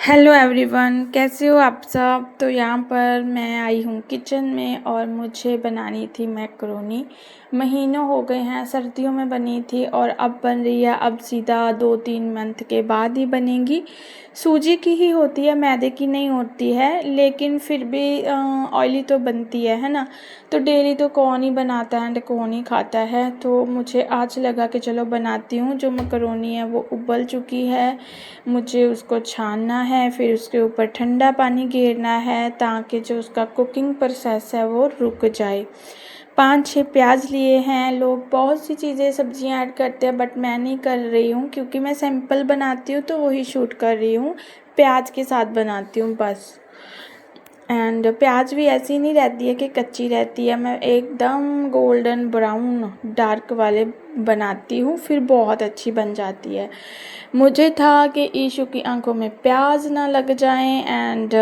Hello everyone, कैसे हो आप सब। तो यहाँ पर मैं आई हूँ किचन में और मुझे बनानी थी मैक्रोनी। महीनों हो गए हैं, सर्दियों में बनी थी और अब बन रही है। अब सीधा 2-3 मंथ के बाद ही बनेगी। सूजी की ही होती है, मैदे की नहीं होती है, लेकिन फिर भी ऑयली तो बनती है ना। तो डेली तो कौन ही बनाता है एंड कौन ही खाता है। तो मुझे आज लगा कि चलो बनाती हूँ। जो मैक्रोनी है वो उबल चुकी है, मुझे उसको छानना है, फिर उसके ऊपर ठंडा पानी गेरना है ताकि जो उसका कुकिंग प्रोसेस है वो रुक जाए। 5-6 प्याज लिए हैं। लोग बहुत सी चीज़ें सब्जियां ऐड करते हैं, बट मैं नहीं कर रही हूँ क्योंकि मैं सिंपल बनाती हूँ तो वही शूट कर रही हूँ। प्याज के साथ बनाती हूँ बस। एंड प्याज भी ऐसी नहीं रहती है कि कच्ची रहती है, मैं एकदम गोल्डन ब्राउन डार्क वाले बनाती हूँ, फिर बहुत अच्छी बन जाती है। मुझे था कि ईशू की आंखों में प्याज ना लग जाएं एंड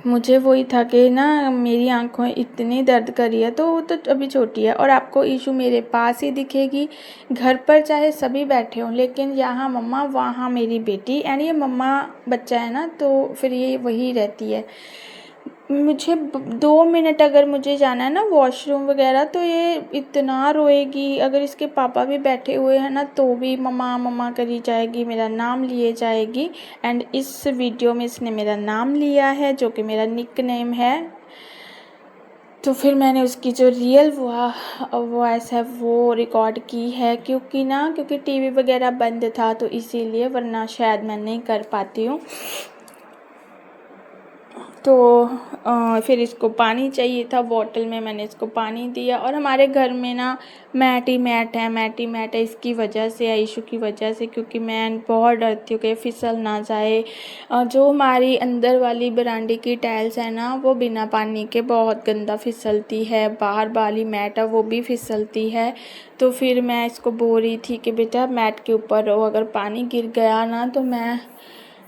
मुझे वही था कि ना मेरी आंखों इतनी दर्द कर रही है। तो वो तो अभी छोटी है और आपको ईशू मेरे पास ही दिखेगी। घर पर चाहे सभी बैठे हों, लेकिन यहाँ मम्मा वहाँ मेरी बेटी एंड ये मम्मा बच्चा है ना, तो फिर ये वही रहती है। मुझे 2 मिनट अगर मुझे जाना है ना वॉशरूम वगैरह, तो ये इतना रोएगी। अगर इसके पापा भी बैठे हुए हैं ना तो भी मम्मा मम्मा करी जाएगी, मेरा नाम लिए जाएगी। एंड इस वीडियो में इसने मेरा नाम लिया है जो कि मेरा निक नेम है। तो फिर मैंने उसकी जो रियल वॉइस है वो रिकॉर्ड की है, क्योंकि टीवी वगैरह बंद था तो इसीलिए, वरना शायद मैं नहीं कर पाती हूँ। तो फिर इसको पानी चाहिए था, बॉटल में मैंने इसको पानी दिया। और हमारे घर में ना मैट ही मैट है इसकी वजह से, इशू की वजह से, क्योंकि मैं बहुत डरती हूँ कि फिसल ना जाए। जो हमारी अंदर वाली बरांडे की टाइल्स है ना वो बिना पानी के बहुत गंदा फिसलती है, बाहर वाली मैट है वो भी फिसलती है। तो फिर मैं इसको बोल रही थी कि बेटा मैट के ऊपर रहो, अगर पानी गिर गया ना तो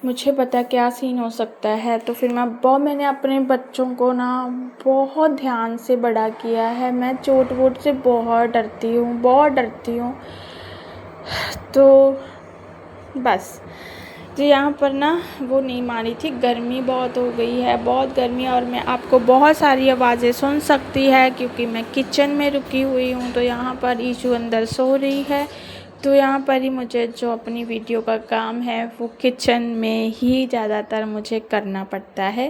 मुझे पता क्या सीन हो सकता है। तो फिर मैंने अपने बच्चों को ना बहुत ध्यान से बड़ा किया है। मैं चोट वोट से बहुत डरती हूँ। तो बस, तो यहाँ पर ना वो नहीं मानी थी। गर्मी बहुत हो गई है, बहुत गर्मी, और मैं आपको बहुत सारी आवाज़ें सुन सकती है क्योंकि मैं किचन में रुकी हुई हूँ। तो यहाँ पर ईशू अंदर सो रही है, तो यहाँ पर ही मुझे जो अपनी वीडियो का काम है वो किचन में ही ज़्यादातर मुझे करना पड़ता है,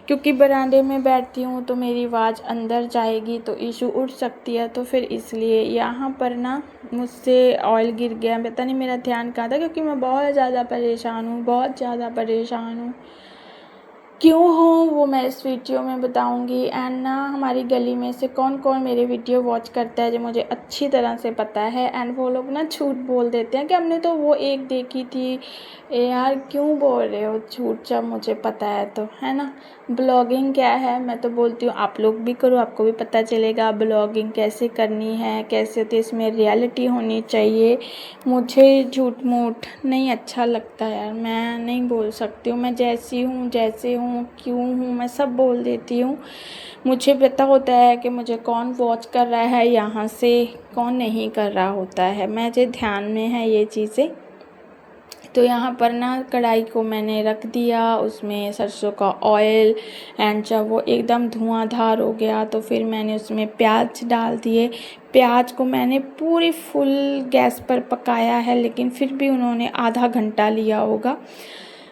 क्योंकि बरामदे में बैठती हूँ तो मेरी आवाज़ अंदर जाएगी तो ईशू उठ सकती है। तो फिर इसलिए यहाँ पर ना मुझसे ऑयल गिर गया, पता नहीं मेरा ध्यान कहाँ था, क्योंकि मैं बहुत ज़्यादा परेशान हूँ। क्यों हो वो मैं इस वीडियो में बताऊंगी। एंड ना हमारी गली में से कौन कौन मेरे वीडियो वॉच करता है जो मुझे अच्छी तरह से पता है, एंड वो लोग ना झूठ बोल देते हैं कि हमने तो वो एक देखी थी। यार क्यों बोल रहे हो झूठ जब मुझे पता है तो, है ना। ब्लॉगिंग क्या है, मैं तो बोलती हूँ आप लोग भी करो, आपको भी पता चलेगा ब्लॉगिंग कैसे करनी है, कैसे होती है, इसमें रियलिटी होनी चाहिए। मुझे झूठ मूठ नहीं अच्छा लगता यार, मैं नहीं बोल सकती हूँ। मैं जैसे हूँ क्यों हूँ मैं सब बोल देती हूँ। मुझे पता होता है कि मुझे कौन वॉच कर रहा है यहाँ से, कौन नहीं कर रहा होता है, मुझे ध्यान में है ये चीज़ें। तो यहाँ पर ना कढ़ाई को मैंने रख दिया, उसमें सरसों का ऑयल, एंड जब वो एकदम धुआंधार हो गया तो फिर मैंने उसमें प्याज डाल दिए। प्याज को मैंने पूरी फुल गैस पर पकाया है, लेकिन फिर भी उन्होंने आधा घंटा लिया होगा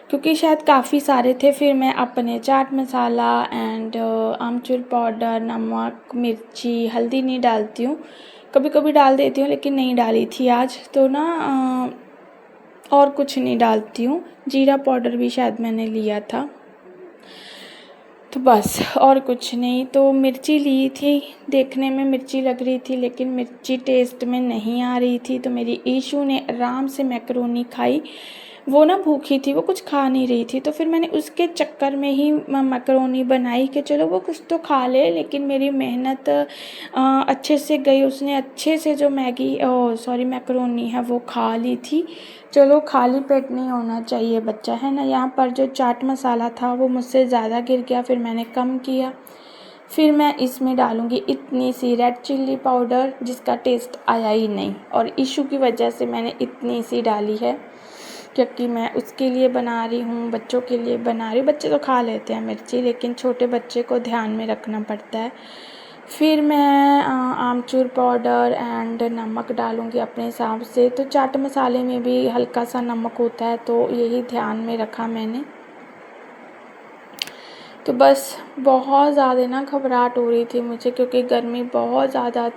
क्योंकि शायद काफ़ी सारे थे। फिर मैं अपने chaat masala and amchur powder, नमक, मिर्ची, हल्दी नहीं डालती हूँ, कभी कभी डाल देती हूँ लेकिन नहीं डाली थी आज। तो ना और कुछ नहीं डालती हूँ, जीरा पाउडर भी शायद मैंने लिया था, तो बस और कुछ नहीं। तो मिर्ची ली थी, देखने में मिर्ची लग रही थी लेकिन मिर्ची टेस्ट में नहीं आ रही थी। तो मेरी ईशू ने आराम से मैक्रोनी खाई, वो ना भूखी थी, वो कुछ खा नहीं रही थी। तो फिर मैंने उसके चक्कर में ही मैक्रोनी बनाई कि चलो वो कुछ तो खा ले, लेकिन मेरी मेहनत अच्छे से गई। उसने अच्छे से जो मैक्रोनी है वो खा ली थी। चलो खाली पेट नहीं होना चाहिए बच्चा, है ना। यहाँ पर जो चाट मसाला था वो मुझसे ज़्यादा गिर गया, फिर मैंने कम किया। फिर मैं इसमें डालूँगी इतनी सी रेड चिल्ली पाउडर जिसका टेस्ट आया ही नहीं, और इशू की वजह से मैंने इतनी सी डाली है। क्योंकि मैं उसके लिए बना रही हूँ, बच्चों के लिए बना रही हूँ। बच्चे तो खा लेते हैं मिर्ची, लेकिन छोटे बच्चे को ध्यान में रखना पड़ता है। फिर मैं आमचूर पाउडर एंड नमक डालूँगी अपने हिसाब से। तो चाट मसाले में भी हल्का सा नमक होता है, तो यही ध्यान में रखा मैंने। तो बस बहुत ज़्यादा ना घबराहट हो रही थी मुझे, क्योंकि गर्मी बहुत ज़्यादा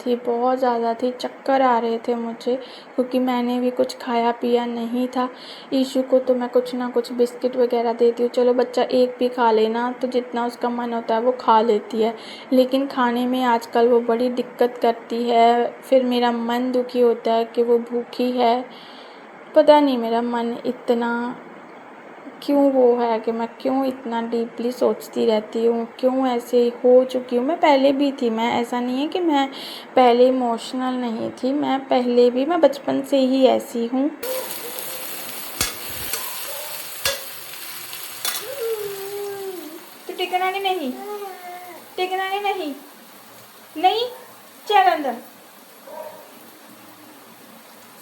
थी, चक्कर आ रहे थे मुझे, क्योंकि मैंने भी कुछ खाया पिया नहीं था। ईशु को तो मैं कुछ ना कुछ बिस्किट वगैरह देती हूँ, चलो बच्चा एक भी खा लेना, तो जितना उसका मन होता है वो खा लेती है, लेकिन खाने में आजकल वो बड़ी दिक्कत करती है। फिर मेरा मन दुखी होता है कि वो भूखी है। पता नहीं मेरा मन इतना क्यों वो है कि मैं क्यों इतना डीपली सोचती रहती हूँ, क्यों ऐसे हो चुकी हूँ। मैं पहले भी थी, मैं ऐसा नहीं है कि मैं पहले इमोशनल नहीं थी, मैं बचपन से ही ऐसी हूँ। तो टिकना नहीं, नहीं चल अंदर,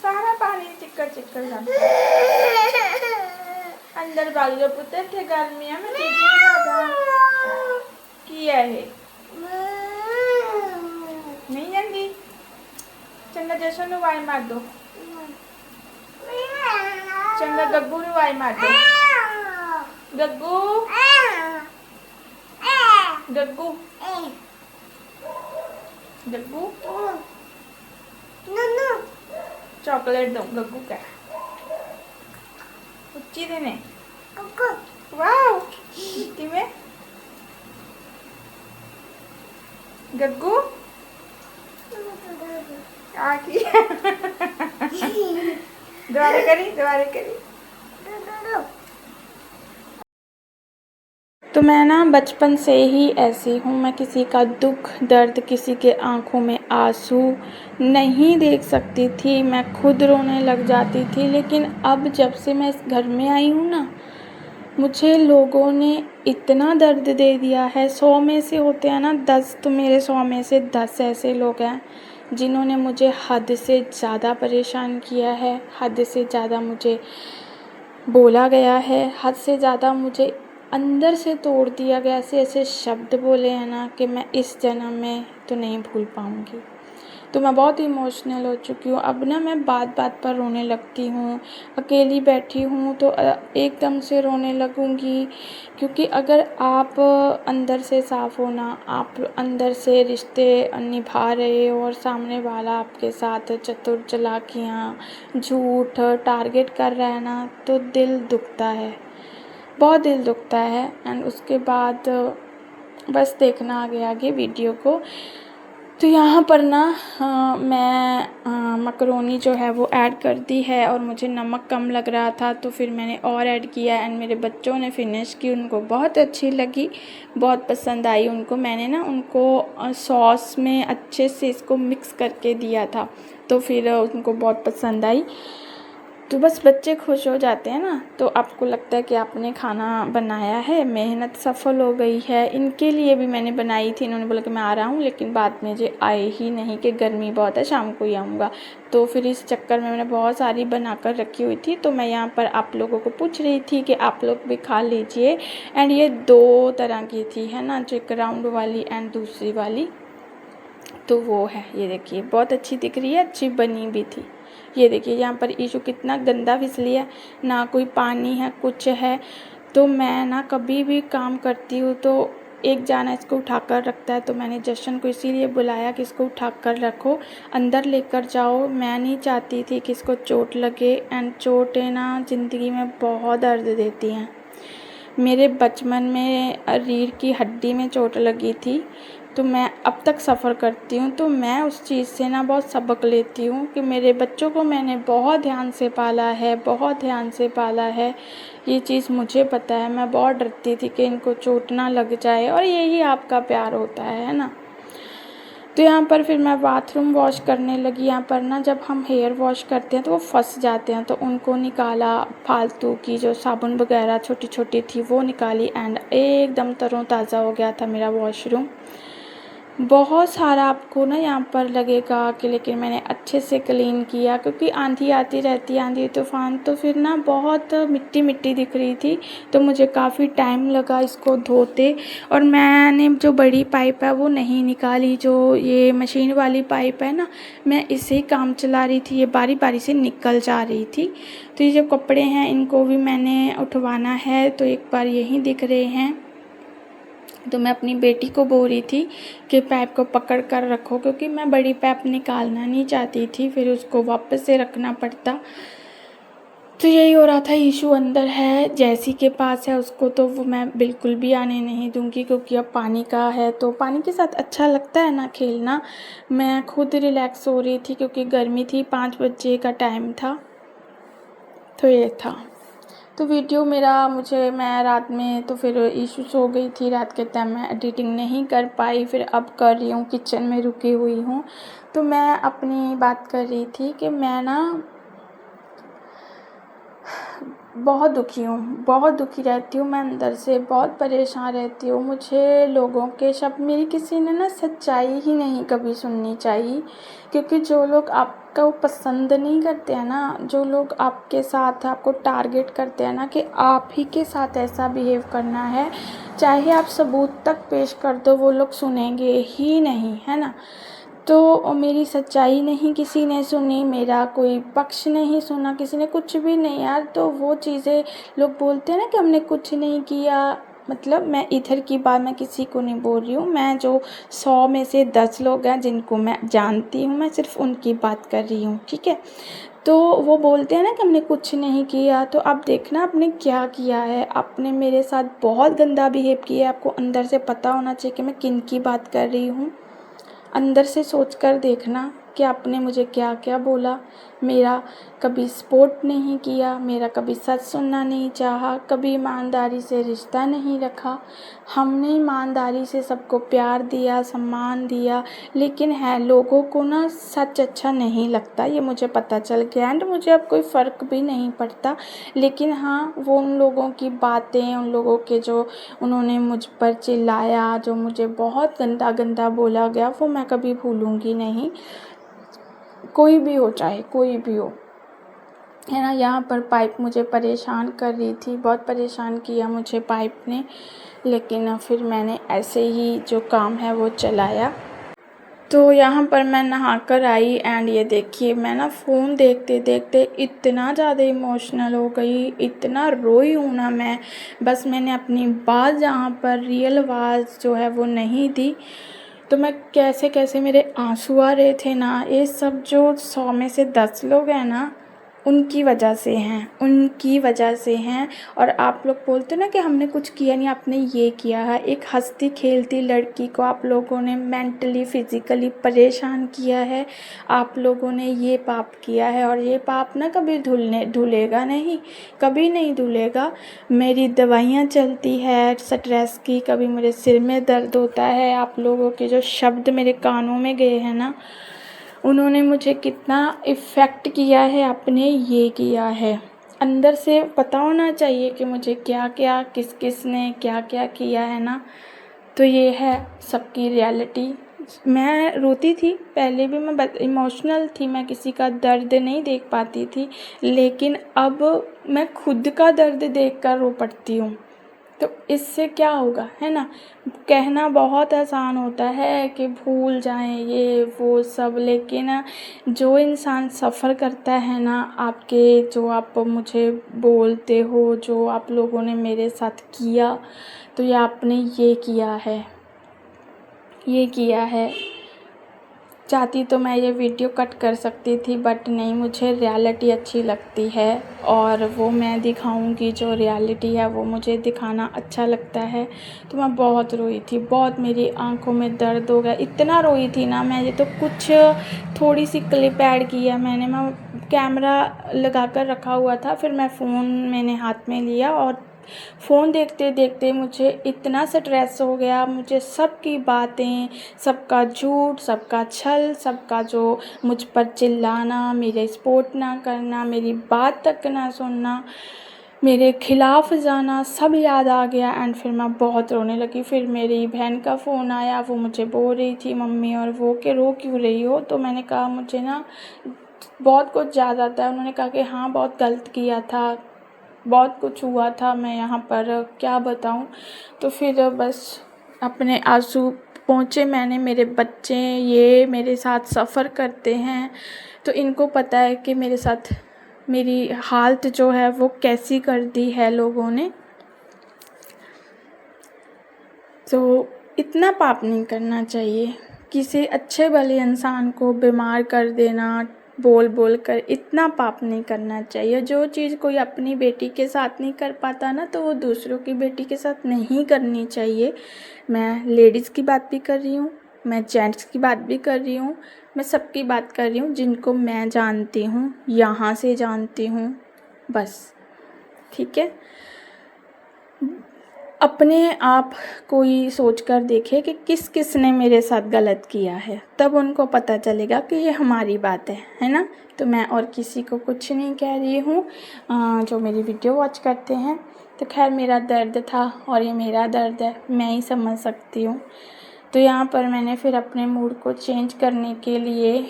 सारा पानी चिक्कर जाता अंदर भाग जो पुत्र थे गर्मी है, मैं किया है नहीं जल्दी। चंगा जैसा नुवाई मार दो, चंगा गग्गू नुवाई मार दो, गग्गू गग्गू गग्गू चॉकलेट दो गग्गू का, उच्ची देने वाओ में गग्गू दोबारा करी। तो मैं ना बचपन से ही ऐसी हूँ, मैं किसी का दुख दर्द, किसी के आँखों में आंसू नहीं देख सकती थी, मैं खुद रोने लग जाती थी। लेकिन अब जब से मैं इस घर में आई हूँ ना, मुझे लोगों ने इतना दर्द दे दिया है। 100 में से होते हैं ना 10, तो मेरे 100 में से 10 ऐसे लोग हैं जिन्होंने मुझे हद से ज़्यादा परेशान किया है, हद से ज़्यादा मुझे बोला गया है, हद से ज़्यादा मुझे अंदर से तोड़ दिया गया। ऐसे शब्द बोले हैं ना कि मैं इस जन्म में तो नहीं भूल पाऊँगी। तो मैं बहुत इमोशनल हो चुकी हूँ। अब ना मैं बात बात पर रोने लगती हूँ, अकेली बैठी हूँ तो एकदम से रोने लगूँगी। क्योंकि अगर आप अंदर से साफ़ हो ना, आप अंदर से रिश्ते निभा रहे हो और सामने वाला आपके साथ चतुर चालाकियाँ, झूठ, टारगेट कर रहा है ना, तो दिल दुखता है, बहुत दिल दुखता है। एंड उसके बाद बस देखना आगे वीडियो को। तो यहाँ पर ना मैं मकरोनी जो है वो ऐड कर दी है, और मुझे नमक कम लग रहा था तो फिर मैंने और ऐड किया। एंड मेरे बच्चों ने फिनिश की, उनको बहुत अच्छी लगी, बहुत पसंद आई उनको। मैंने ना उनको सॉस में अच्छे से इसको मिक्स करके दिया था, तो फिर उनको बहुत पसंद आई। तो बस बच्चे खुश हो जाते हैं ना, तो आपको लगता है कि आपने खाना बनाया है, मेहनत सफल हो गई है। इनके लिए भी मैंने बनाई थी, इन्होंने बोला कि मैं आ रहा हूँ, लेकिन बाद में जो आए ही नहीं कि गर्मी बहुत है, शाम को ही आऊँगा। तो फिर इस चक्कर में मैंने बहुत सारी बना कर रखी हुई थी। तो मैं यहाँ पर आप लोगों को पूछ रही थी कि आप लोग भी खा लीजिए। एंड ये 2 तरह की थी, है ना, जो एक राउंड वाली एंड दूसरी वाली, तो वो है। ये देखिए बहुत अच्छी दिख रही है, अच्छी बनी भी थी। ये देखिए यहाँ पर ईशु कितना गंदा फिसली है, ना कोई पानी है कुछ है। तो मैं ना कभी भी काम करती हूँ तो एक जाना इसको उठाकर रखता है, तो मैंने जशन को इसीलिए बुलाया कि इसको उठाकर रखो, अंदर लेकर जाओ। मैं नहीं चाहती थी कि इसको चोट लगे, एंड चोटें ना ज़िंदगी में बहुत दर्द देती हैं। मेरे बचपन में रीढ़ की हड्डी में चोट लगी थी, तो मैं अब तक सफ़र करती हूँ। तो मैं उस चीज़ से ना बहुत सबक लेती हूँ कि मेरे बच्चों को मैंने बहुत ध्यान से पाला है, बहुत ध्यान से पाला है। ये चीज़ मुझे पता है, मैं बहुत डरती थी कि इनको चोट ना लग जाए, और यही आपका प्यार होता है ना। तो यहाँ पर फिर मैं बाथरूम वॉश करने लगी। यहाँ पर ना जब हम हेयर वॉश करते हैं तो वो फंस जाते हैं, तो उनको निकाला, फालतू की जो साबुन वगैरह छोटी छोटी थी वो निकाली, एंड एकदम तरोताज़ा हो गया था मेरा वॉशरूम। बहुत सारा आपको ना यहाँ पर लगेगा कि लेकिन मैंने अच्छे से क्लीन किया, क्योंकि आंधी आती रहती है, आंधी तूफ़ान, तो फिर ना बहुत मिट्टी मिट्टी दिख रही थी, तो मुझे काफ़ी टाइम लगा इसको धोते। और मैंने जो बड़ी पाइप है वो नहीं निकाली, जो ये मशीन वाली पाइप है ना, मैं इसे ही काम चला रही थी, ये बारी बारी से निकल जा रही थी। तो ये जो कपड़े हैं इनको भी मैंने उठवाना है, तो एक बार यहीं दिख रहे हैं। तो मैं अपनी बेटी को बोल रही थी कि पाइप को पकड़ कर रखो, क्योंकि मैं बड़ी पाइप निकालना नहीं चाहती थी, फिर उसको वापस से रखना पड़ता। तो यही हो रहा था। इशू अंदर है, जैसी के पास है, उसको तो वो मैं बिल्कुल भी आने नहीं दूंगी, क्योंकि अब पानी का है तो पानी के साथ अच्छा लगता है ना खेलना। मैं खुद रिलैक्स हो रही थी क्योंकि गर्मी थी, 5 बजे का टाइम था। तो ये था। तो वीडियो मेरा मैं रात में तो फिर इशू सो गई थी, रात के टाइम मैं एडिटिंग नहीं कर पाई, फिर अब कर रही हूँ, किचन में रुकी हुई हूँ। तो मैं अपनी बात कर रही थी कि मैं ना बहुत दुखी हूँ, बहुत दुखी रहती हूँ मैं अंदर से, बहुत परेशान रहती हूँ। मुझे लोगों के शब्द, मेरी किसी ने ना सच्चाई ही नहीं कभी सुननी चाहिए, क्योंकि जो लोग आपको पसंद नहीं करते हैं ना, जो लोग आपके साथ आपको टारगेट करते हैं ना कि आप ही के साथ ऐसा बिहेव करना है, चाहे आप सबूत तक पेश कर दो, वो लोग सुनेंगे ही नहीं, है ना। तो मेरी सच्चाई नहीं किसी ने सुनी, मेरा कोई पक्ष नहीं सुना किसी ने, कुछ भी नहीं यार। तो वो चीज़ें लोग बोलते हैं ना कि हमने कुछ नहीं किया, मतलब मैं इधर की बात मैं किसी को नहीं बोल रही हूँ, मैं जो 100 में से 10 लोग हैं जिनको मैं जानती हूँ, मैं सिर्फ उनकी बात कर रही हूँ, ठीक है। तो वो बोलते हैं ना कि हमने कुछ नहीं किया, तो आप देखना आपने क्या किया है। आपने मेरे साथ बहुत गंदा बिहेव किया है, आपको अंदर से पता होना चाहिए कि मैं किन की बात कर रही हूँ। अंदर से सोच कर देखना कि आपने मुझे क्या क्या बोला। मेरा कभी सपोर्ट नहीं किया, मेरा कभी सच सुनना नहीं चाहा, कभी ईमानदारी से रिश्ता नहीं रखा। हमने ईमानदारी से सबको प्यार दिया, सम्मान दिया, लेकिन है लोगों को ना सच अच्छा नहीं लगता, ये मुझे पता चल गया। एंड मुझे अब कोई फ़र्क भी नहीं पड़ता, लेकिन हाँ वो उन लोगों की बातें, उन लोगों के जो उन्होंने मुझ पर चिल्लाया, जो मुझे बहुत गंदा गंदा बोला गया, वो मैं कभी भूलूंगी नहीं, कोई भी हो, चाहे कोई भी हो, है ना। यहाँ पर पाइप मुझे परेशान कर रही थी, बहुत परेशान किया मुझे पाइप ने, लेकिन फिर मैंने ऐसे ही जो काम है वो चलाया। तो यहाँ पर मैं नहा कर आई एंड ये देखिए मैं ना फ़ोन देखते देखते इतना ज़्यादा इमोशनल हो गई, इतना रोई हूँ ना मैं। बस मैंने अपनी बात जहाँ पर रियल आवाज़ जो है वो नहीं दी, तो मैं कैसे कैसे मेरे आंसू आ रहे थे ना। ये सब जो 100 में से 10 लोग हैं ना, उनकी वजह से हैं, उनकी वजह से हैं। और आप लोग बोलते हो ना कि हमने कुछ किया नहीं, आपने ये किया है। एक हंसती खेलती लड़की को आप लोगों ने मेंटली फिज़िकली परेशान किया है, आप लोगों ने ये पाप किया है, और ये पाप ना कभी धुलेगा नहीं, कभी नहीं धुलेगा। मेरी दवाइयाँ चलती है स्ट्रेस की, कभी मेरे सिर में दर्द होता है, आप लोगों के जो शब्द मेरे कानों में गए हैं ना, उन्होंने मुझे कितना इफ़ेक्ट किया है, आपने ये किया है। अंदर से पता होना चाहिए कि मुझे क्या क्या किस किस ने क्या क्या किया है ना। तो ये है सबकी रियलिटी। मैं रोती थी पहले भी, मैं इमोशनल थी, मैं किसी का दर्द नहीं देख पाती थी, लेकिन अब मैं खुद का दर्द देखकर रो पड़ती हूँ। तो इससे क्या होगा, है ना। कहना बहुत आसान होता है कि भूल जाएं ये वो सब, लेकिन जो इंसान सफ़र करता है ना, आपके जो आप मुझे बोलते हो, जो आप लोगों ने मेरे साथ किया, तो ये आपने ये किया है, ये किया है। चाहती तो मैं ये वीडियो कट कर सकती थी, बट नहीं, मुझे रियलिटी अच्छी लगती है और वो मैं दिखाऊंगी। जो रियलिटी है वो मुझे दिखाना अच्छा लगता है। तो मैं बहुत रोई थी, बहुत मेरी आंखों में दर्द हो गया, इतना रोई थी ना मैं। ये तो कुछ थोड़ी सी क्लिप ऐड की है मैंने, मैं कैमरा लगा कर रखा हुआ था, फिर मैं फ़ोन मैंने हाथ में लिया और फ़ोन देखते देखते मुझे इतना स्ट्रेस हो गया। मुझे सबकी बातें, सबका झूठ, सबका छल, सबका जो मुझ पर चिल्लाना, मेरे सपोर्ट ना करना, मेरी बात तक ना सुनना, मेरे ख़िलाफ़ जाना सब याद आ गया एंड फिर मैं बहुत रोने लगी। फिर मेरी बहन का फ़ोन आया, वो मुझे बोल रही थी मम्मी और वो कि रो क्यों रही हो। तो मैंने कहा मुझे ना बहुत कुछ याद आता है। उन्होंने कहा कि हाँ बहुत गलत किया था, बहुत कुछ हुआ था, मैं यहाँ पर क्या बताऊँ। तो फिर बस अपने आंसू पोंछे मैंने। मेरे बच्चे ये मेरे साथ सफ़र करते हैं तो इनको पता है कि मेरे साथ मेरी हालत जो है वो कैसी कर दी है लोगों ने। तो इतना पाप नहीं करना चाहिए, किसी अच्छे भले इंसान को बीमार कर देना बोल बोल कर, इतना पाप नहीं करना चाहिए। जो चीज़ कोई अपनी बेटी के साथ नहीं कर पाता ना, तो वो दूसरों की बेटी के साथ नहीं करनी चाहिए। मैं लेडीज़ की बात भी कर रही हूँ, मैं जेंट्स की बात भी कर रही हूँ, मैं सबकी बात कर रही हूँ जिनको मैं जानती हूँ, यहाँ से जानती हूँ, बस ठीक है। अपने आप कोई सोच कर देखे कि किस किस ने मेरे साथ गलत किया है, तब उनको पता चलेगा कि ये हमारी बात है ना। तो मैं और किसी को कुछ नहीं कह रही हूँ, जो मेरी वीडियो वॉच करते हैं। तो खैर मेरा दर्द था और ये मेरा दर्द है, मैं ही समझ सकती हूँ। तो यहाँ पर मैंने फिर अपने मूड को चेंज करने के लिए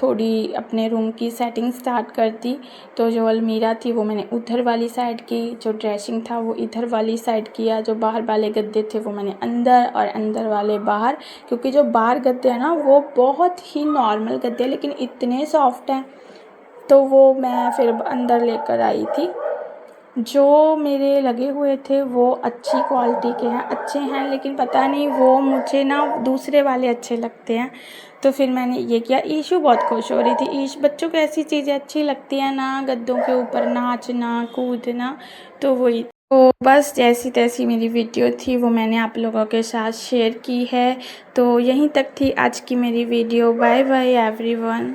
थोड़ी अपने रूम की सेटिंग स्टार्ट कर दी। तो जो अलमीरा थी वो मैंने उधर वाली साइड की, जो ड्रेसिंग था वो इधर वाली साइड किया, जो बाहर वाले गद्दे थे वो मैंने अंदर और अंदर वाले बाहर। क्योंकि जो बाहर गद्दे हैं ना वो बहुत ही नॉर्मल गद्दे हैं लेकिन इतने सॉफ्ट हैं, तो वो मैं फिर अंदर लेकर आई थी। जो मेरे लगे हुए थे वो अच्छी क्वालिटी के हैं, अच्छे हैं, लेकिन पता नहीं वो मुझे ना दूसरे वाले अच्छे लगते हैं। तो फिर मैंने ये किया। ईशू बहुत खुश हो रही थी। बच्चों को ऐसी चीज़ें अच्छी लगती हैं ना, गद्दों के ऊपर नाचना कूदना, तो वही। तो बस जैसी तैसी मेरी वीडियो थी वो मैंने आप लोगों के साथ शेयर की है। तो यहीं तक थी आज की मेरी वीडियो। Bye bye everyone.